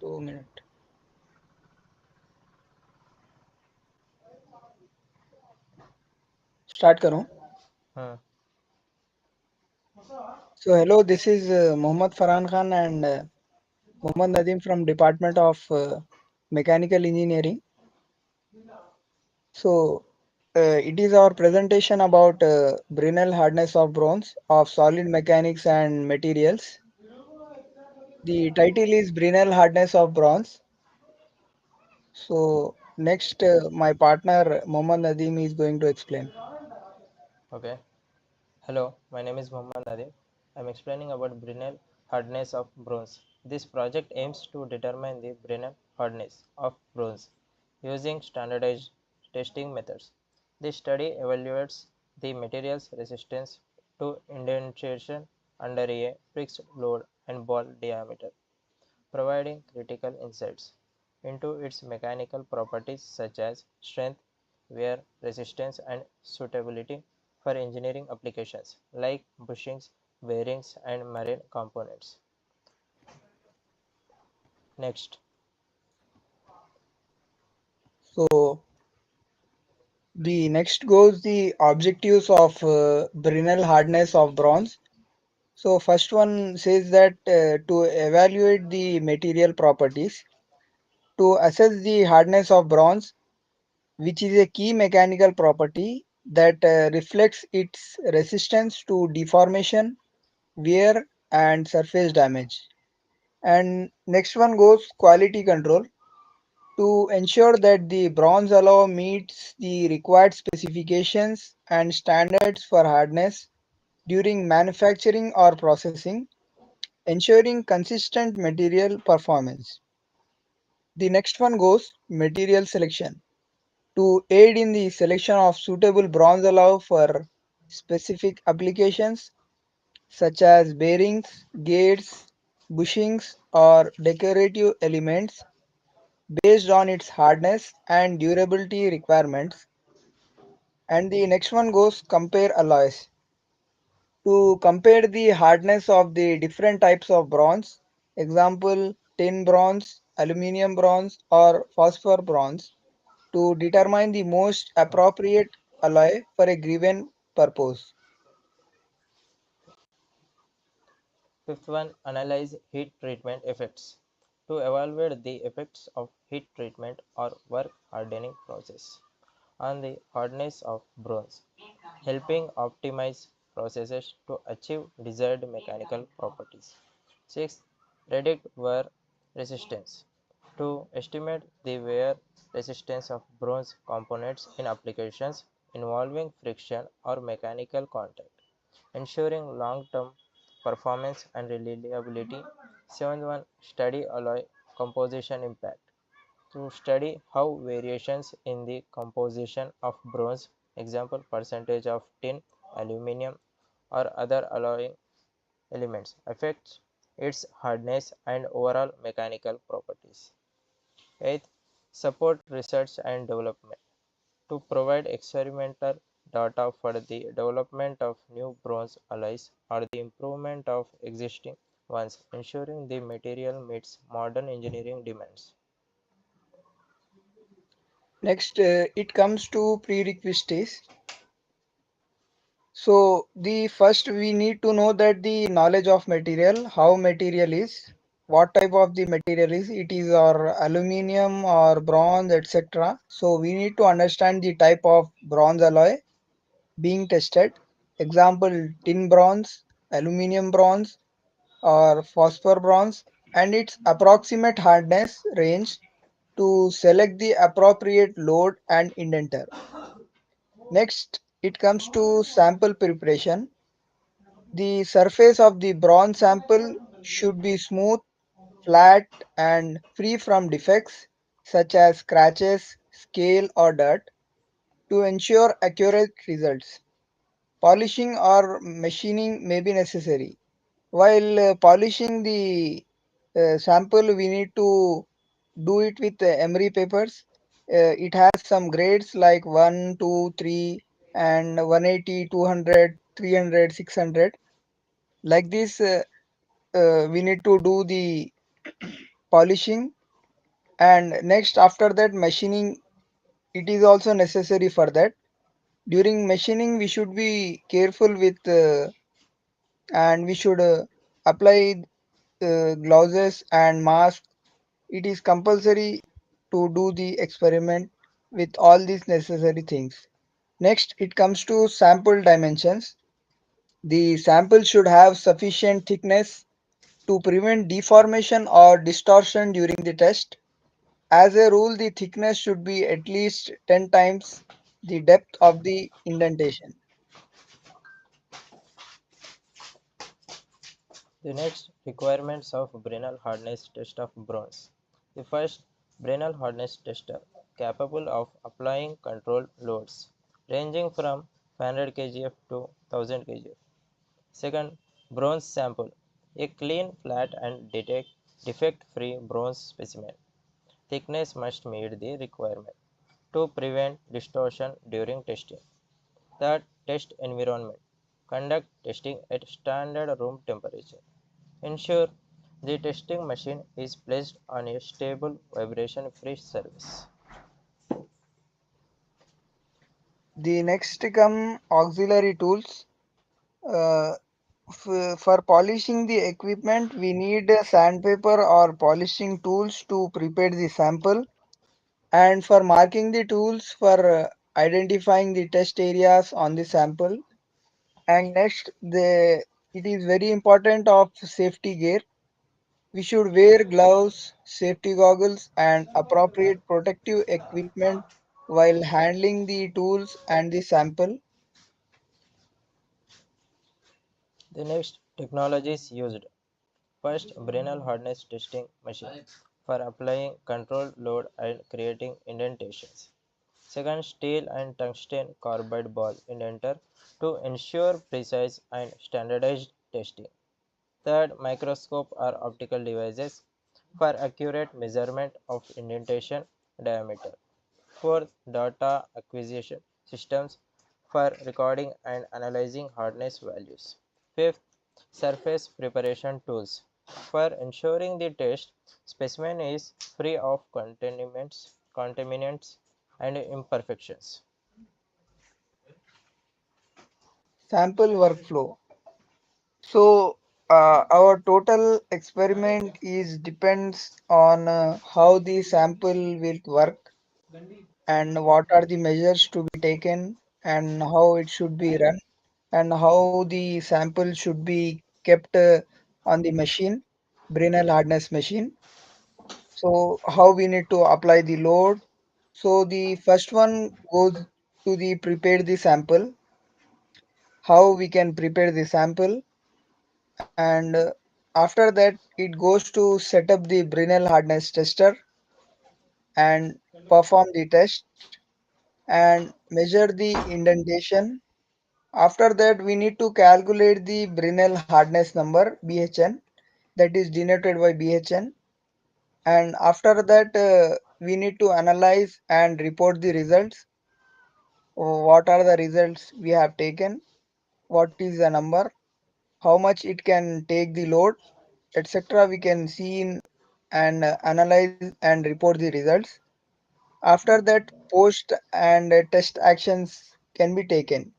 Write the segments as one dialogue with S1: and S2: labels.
S1: 2 minute start करूं.
S2: हाँ.
S1: So hello, this is Mohammad Farhan Khan and Mohammad Nadeem from Department of Mechanical Engineering. So it is our presentation about Brinell hardness of bronze of solid mechanics and materials. The title is Brinell hardness of bronze. So next, my partner Mohammad Nadeem is going to explain.
S2: Okay. Hello, my name is Mohammad Nadeem. I am explaining about Brinell hardness of bronze. This project aims to determine the Brinell hardness of bronze using standardized testing methods. This study evaluates the material's resistance to indentation under a fixed load and ball diameter, providing critical insights into its mechanical properties such as strength, wear, resistance, and suitability for engineering applications like bushings, bearings, and marine components. Next.
S1: So the next goes the objectives of Brinell hardness of bronze. So first one says that to evaluate the material properties, to assess the hardness of bronze, which is a key mechanical property that reflects its resistance to deformation, wear, and surface damage. And next one goes quality control to ensure that the bronze alloy meets the required specifications and standards for hardness during manufacturing or processing, ensuring consistent material performance. The next one goes material selection to aid in the selection of suitable bronze alloy for specific applications such as bearings, gates, bushings, or decorative elements based on its hardness and durability requirements. And the next one goes compare alloys to compare the hardness of the different types of bronze, example tin bronze, aluminum bronze, or phosphor bronze, to determine the most appropriate alloy for a given purpose.
S2: Fifth one, analyze heat treatment effects to evaluate the effects of heat treatment or work hardening process on the hardness of bronze, helping optimize processes to achieve desired mechanical properties. 6. Predict wear resistance to estimate the wear resistance of bronze components in applications involving friction or mechanical contact, ensuring long-term performance and reliability. 7th one, study alloy composition impact to study how variations in the composition of bronze, example percentage of tin, aluminum, or other alloying elements, affects its hardness and overall mechanical properties. 8th, support research and development to provide experimental data for the development of new bronze alloys or the improvement of existing ones, ensuring the material meets modern engineering demands.
S1: Next, it comes to prerequisites. So the first we need to know that the knowledge of material, how material is, what type of the material is, it is or aluminum or bronze, etc. So we need to understand the type of bronze alloy being tested. Example tin bronze, aluminum bronze, or phosphor bronze, and its approximate hardness range to select the appropriate load and indenter. Next, it comes to sample preparation. The surface of the bronze sample should be smooth, flat, and free from defects such as scratches, scale, or dirt to ensure accurate results. Polishing or machining may be necessary. While polishing the sample, we need to do it with emery papers. It has some grades like 1, 2, 3, and 180, 200, 300, 600. Like this, we need to do the polishing, and next after that machining. It is also necessary for that. During machining we should be careful with and we should apply gloves and mask. It is compulsory to do the experiment with all these necessary things. Next, it comes to sample dimensions. The sample should have sufficient thickness to prevent deformation or distortion during the test. As a rule, the thickness should be at least 10 times the depth of the indentation.
S2: The next requirements of Brenner hardness test of bronze. The first Brenner hardness tester capable of applying controlled loads ranging from 500 kgf to 1000 kgf. Second, bronze sample, a clean, flat and defect-free bronze specimen. Thickness must meet the requirement to prevent distortion during testing. Third, test environment. Conduct testing at standard room temperature. Ensure the testing machine is placed on a stable vibration-free surface.
S1: The next come auxiliary tools. Uh, for polishing the equipment, we need a sandpaper or polishing tools to prepare the sample, and for marking the tools for identifying the test areas on the sample. And next, it is very important of safety gear. We should wear gloves, safety goggles, and appropriate protective equipment while handling the tools and the sample.
S2: The next technologies used. First, Brenner hardness testing machine for applying controlled load and creating indentations. Second, steel and tungsten carbide ball indenter to ensure precise and standardized testing. Third, microscope or optical devices for accurate measurement of indentation diameter. Fourth, data acquisition systems for recording and analyzing hardness values. Fifth, surface preparation tools for ensuring the test specimen is free of contaminants and imperfections.
S1: Sample workflow. So our total experiment is depends on how the sample will work and what are the measures to be taken and how it should be run and how the sample should be kept on the machine, Brinell hardness machine. So how we need to apply the load. So the first one goes to the prepare the sample, how we can prepare the sample, and after that it goes to set up the Brinell hardness tester and perform the test and measure the indentation. After that we need to calculate the Brinell hardness number BHN, that is denoted by BHN, and after that we need to analyze and report the results. What are the results we have taken, what is the number, how much it can take the load, etc. We can see in and analyze and report the results. After that, post and test actions can be taken.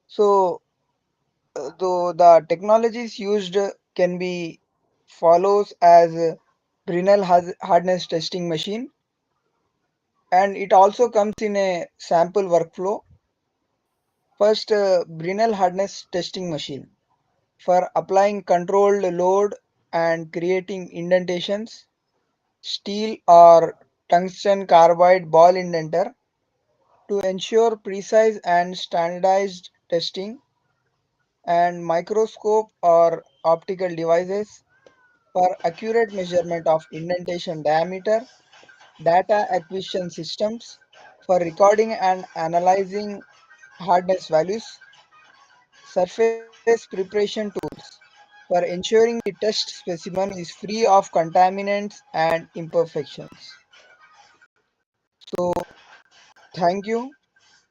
S1: So, though the technologies used can be follows as Brinell hardness testing machine, and it also comes in a sample workflow. First, Brinell hardness testing machine for applying controlled load and creating indentations. Steel or tungsten carbide ball indenter to ensure precise and standardized testing, and microscope or optical devices for accurate measurement of indentation diameter, data acquisition systems for recording and analyzing hardness values, surface preparation tools for ensuring the test specimen is free of contaminants and imperfections. So, thank you.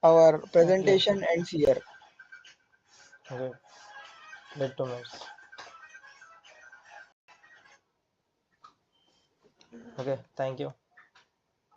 S1: Our
S2: Okay,
S1: presentation ends here.
S2: okay, let to minutes. Okay, thank you.